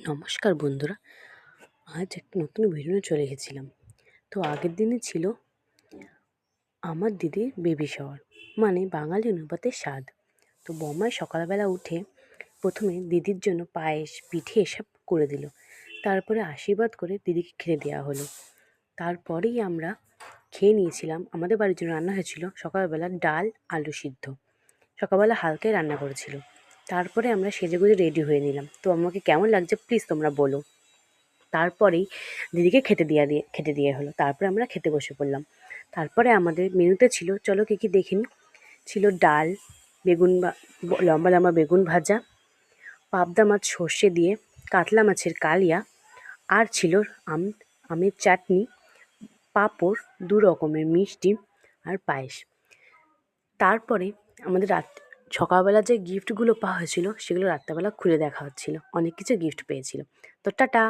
নমস্কার বন্ধুরা, আজ একটা নতুন ভিডিও নিয়ে চলে এসেছিলাম। তো আগের দিনে ছিল আমার দিদির বেবি শাওয়ার, মানে বাঙালি অনুপাতে স্বাদ। তো বম্মাই সকালবেলা উঠে প্রথমে দিদির জন্য পায়েস, পিঠে এসব করে দিল। তারপরে আশীর্বাদ করে দিদিকে খেতে দেওয়া হলো। তারপরেই আমরা খেয়ে নিয়েছিলাম। আমাদের বাড়ির জন্য রান্না হয়েছিল সকালবেলা ডাল, আলু সিদ্ধ। সকালবেলা হালকাই রান্না করেছিল। তারপরে আমরা সেজেগুজে রেডি হয়ে নিলাম। তো আমাকে কেমন লাগছে প্লিজ তোমরা বলো। তারপরেই দিদিকে খেতে দিয়ে হলো। তারপরে আমরা খেতে বসে পড়লাম। তারপরে আমাদের মেনুতে ছিল, চলো কী কী দেখে নিই। ছিল ডাল, লম্বা লম্বা বেগুন ভাজা, পাবদা মাছ সর্ষে দিয়ে, কাতলা মাছের কালিয়া, আর ছিল আমের চাটনি, পাঁপড়, 2 রকমের মিষ্টি আর পায়েস। তারপরে আমাদের সকালবেলা যে গিফটগুলো পাওয়া হয়েছিল সেগুলো রাত্রেবেলা খুলে দেখা হচ্ছিল। অনেক কিছু গিফট পেয়েছিল। তো টাটা।